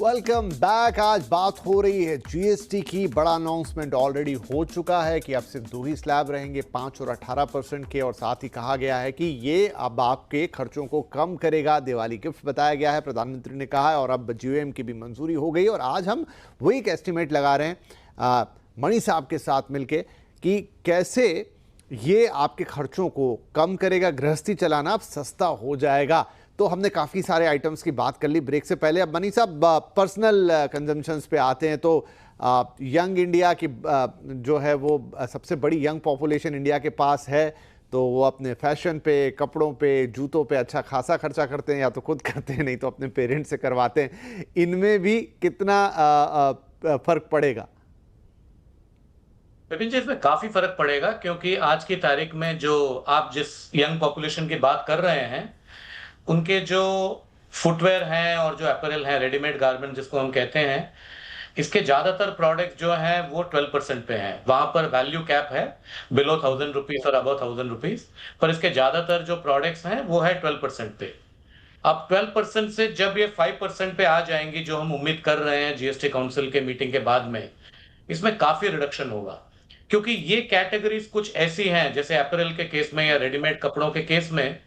Welcome back. आज बात हो रही है जीएसटी की। बड़ा अनाउंसमेंट ऑलरेडी हो चुका है कि अब सिर्फ दो ही स्लैब रहेंगे, 5 और 18% के, और साथ ही कहा गया है कि ये अब आपके खर्चों को कम करेगा। दिवाली गिफ्ट बताया गया है, प्रधानमंत्री ने कहा है, और अब जीओएम की भी मंजूरी हो गई। और आज हम वही एक एस्टिमेट लगा रहे हैं मणि साहब के साथ मिलके कि कैसे ये आपके खर्चों को कम करेगा, गृहस्थी चलाना अब सस्ता हो जाएगा। तो हमने काफ़ी सारे आइटम्स की बात कर ली ब्रेक से पहले। अब मनी साहब पर्सनल कंजम्पशंस पे आते हैं। तो यंग इंडिया की जो है वो सबसे बड़ी यंग पॉपुलेशन इंडिया के पास है, तो वो अपने फैशन पे, कपड़ों पे, जूतों पे अच्छा खासा खर्चा करते हैं, या तो खुद करते हैं नहीं तो अपने पेरेंट्स से करवाते हैं। इनमें भी कितना फर्क पड़ेगा? विपिन जी, इसमें काफी फर्क पड़ेगा, क्योंकि आज की तारीख में जो आप जिस यंग पॉपुलेशन की बात कर रहे हैं, उनके जो फुटवेयर हैं और जो अपैरल हैं, रेडीमेड गारमेंट जिसको हम कहते हैं, इसके ज्यादातर प्रोडक्ट जो हैं वो 12% पे हैं। वहां पर वैल्यू कैप है बिलो 1000 रुपीज और अबव 1000 रुपीज, पर इसके ज्यादातर जो प्रोडक्ट्स हैं वो है 12% पे। अब 12% से जब ये 5% पे आ जाएंगी, जो हम उम्मीद कर रहे हैं जीएसटी काउंसिल के मीटिंग के बाद में, इसमें काफी रिडक्शन होगा। क्योंकि ये कैटेगरीज कुछ ऐसी हैं, जैसे अपैरल के केस में या रेडीमेड कपड़ों के केस में,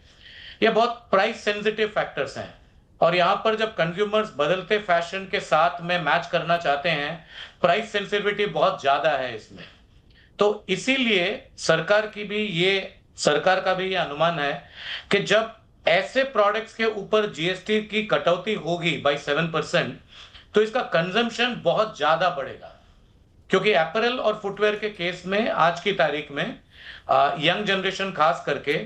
ये बहुत प्राइस सेंसिटिव फैक्टर्स हैं। और यहां पर जब कंज्यूमर्स बदलते फैशन के साथ में मैच करना चाहते हैं, प्राइस सेंसिटिविटी बहुत ज्यादा है इसमें। तो इसीलिए सरकार का भी ये अनुमान है कि जब ऐसे प्रोडक्ट्स के ऊपर जीएसटी की कटौती होगी बाई 7%, तो इसका कंजम्पशन बहुत ज्यादा बढ़ेगा। क्योंकि अपैरल और फुटवेयर के केस में आज की तारीख में यंग जनरेशन खास करके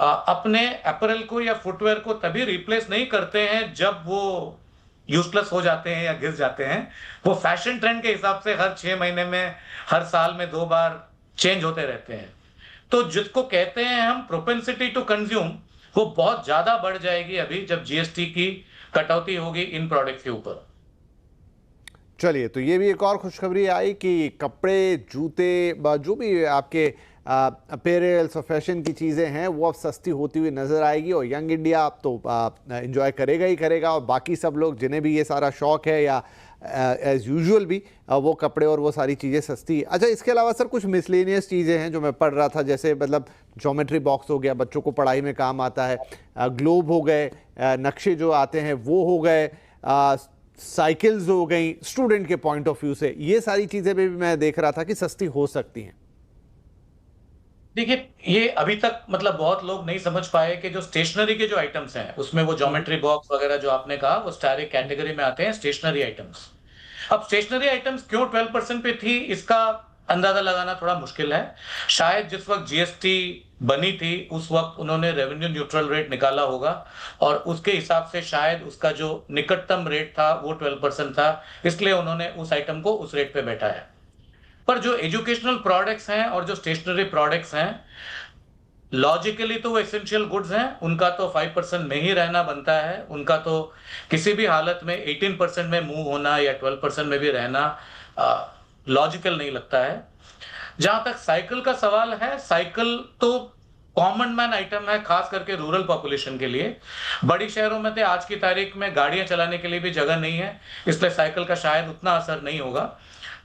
अपने अपैरल को या फुटवेयर को तभी रिप्लेस नहीं करते हैं जब वो यूजलेस हो जाते हैं या घिस जाते हैं। वो फैशन ट्रेंड के हिसाब से हर 6 महीने में, हर साल में 2 बार चेंज होते रहते हैं। तो जिसको कहते हैं हम प्रोपेंसिटी टू कंज्यूम, वो बहुत ज्यादा बढ़ जाएगी अभी जब जीएसटी की कटौती होगी इन प्रोडक्ट के ऊपर। चलिए, तो ये भी एक और खुशखबरी आई कि कपड़े, जूते, जो भी आपके अपैरल्स और फैशन की चीज़ें हैं वो अब सस्ती होती हुई नज़र आएगी। और यंग इंडिया अब तो एंजॉय करेगा ही करेगा, और बाकी सब लोग जिन्हें भी ये सारा शौक है या एज यूजुअल भी वो कपड़े और वो सारी चीज़ें सस्ती। अच्छा, इसके अलावा सर कुछ मिसलेनियस चीज़ें हैं जो मैं पढ़ रहा था, जैसे मतलब ज्योमेट्री बॉक्स हो गया, बच्चों को पढ़ाई में काम आता है, ग्लोब हो गए, नक्शे जो आते हैं वो हो गए, साइकिल्स हो गई। स्टूडेंट के पॉइंट ऑफ व्यू से ये सारी चीज़ें भी मैं देख रहा था कि सस्ती हो सकती हैं। देखिए, ये अभी तक मतलब बहुत लोग नहीं समझ पाए कि जो स्टेशनरी के जो आइटम्स हैं, उसमें वो ज्योमेट्री बॉक्स वगैरह जो आपने कहा, वो सारे कैटेगरी में आते हैं स्टेशनरी आइटम्स। अब स्टेशनरी आइटम्स क्यों 12% पे थी, इसका अंदाजा लगाना थोड़ा मुश्किल है। शायद जिस वक्त जीएसटी बनी थी उस वक्त उन्होंने रेवेन्यू न्यूट्रल रेट निकाला होगा, और उसके हिसाब से शायद उसका जो निकटतम रेट था वो 12% था, इसलिए उन्होंने उस आइटम को उस रेट पे बैठाया। पर जो एजुकेशनल प्रोडक्ट्स हैं और जो स्टेशनरी प्रोडक्ट्स हैं, लॉजिकली तो वो एसेंशियल गुड्स हैं, उनका तो 5% में ही रहना बनता है। उनका तो किसी भी हालत में 18% में मूव होना या 12% में भी रहना लॉजिकल नहीं लगता है। जहां तक साइकिल का सवाल है, साइकिल तो कॉमन मैन आइटम है, खास करके रूरल पॉपुलेशन के लिए। बड़ी शहरों में तो आज की तारीख में गाड़ियां चलाने के लिए भी जगह नहीं है, इसलिए साइकिल का शायद उतना असर नहीं होगा।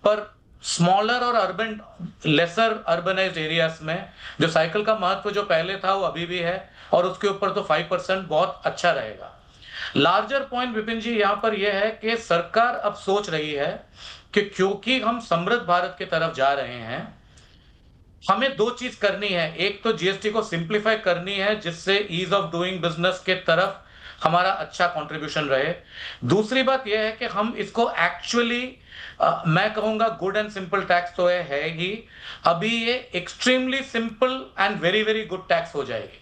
पर स्मॉलर और अर्बन, लेसर अर्बनाइज्ड एरियाज में जो साइकिल का महत्व जो पहले था वो अभी भी है, और उसके ऊपर तो 5% बहुत अच्छा रहेगा। लार्जर पॉइंट विपिन जी यहां पर यह है कि सरकार अब सोच रही है कि क्योंकि हम समृद्ध भारत की तरफ जा रहे हैं, हमें 2 चीज करनी है। एक तो जीएसटी को सिंप्लीफाई करनी है, जिससे ईज ऑफ डूइंग बिजनेस के तरफ हमारा अच्छा कंट्रीब्यूशन रहे। दूसरी बात यह है कि हम इसको एक्चुअली, मैं कहूंगा गुड एंड सिंपल टैक्स तो है ही, अभी ये extremely simple and very very good tax हो जाएगी।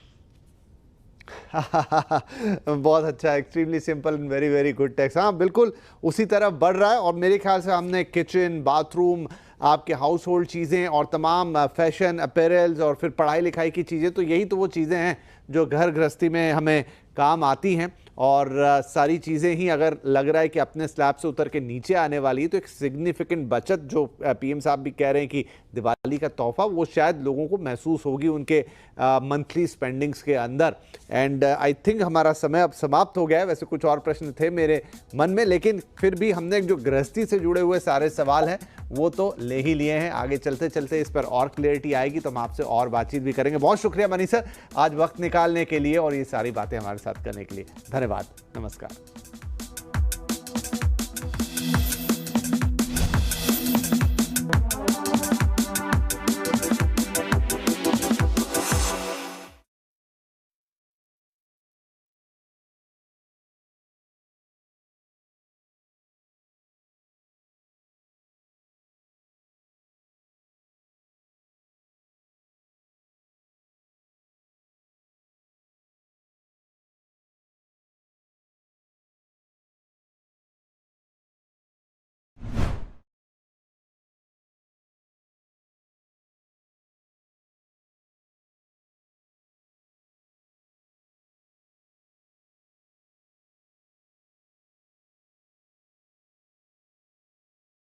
बहुत अच्छा, extremely simple and very very good tax. हाँ बिल्कुल उसी तरफ बढ़ रहा है। और मेरे ख्याल से हमने किचन, बाथरूम, आपके हाउस होल्ड चीज़ें और तमाम फैशन अपैरल्स और फिर पढ़ाई लिखाई की चीज़ें, तो यही तो वो चीज़ें हैं जो घर गृहस्थी में हमें काम आती हैं। और सारी चीज़ें ही अगर लग रहा है कि अपने स्लैब से उतर के नीचे आने वाली है, तो एक सिग्निफिकेंट बचत जो पीएम साहब भी कह रहे हैं कि दिवाली का तोहफा, वो शायद लोगों को महसूस होगी उनके मंथली स्पेंडिंग्स के अंदर। एंड आई थिंक हमारा समय अब समाप्त हो गया है। वैसे कुछ और प्रश्न थे मेरे मन में, लेकिन फिर भी हमने जो गृहस्थी से जुड़े हुए सारे सवाल हैं वो तो ले ही लिए हैं। आगे चलते चलते इस पर और क्लियरिटी आएगी तो हम आपसे और बातचीत भी करेंगे। बहुत शुक्रिया मनीष सर, आज वक्त निकालने के लिए और ये सारी बातें हमारे साथ करने के लिए। धन्यवाद। नमस्कार।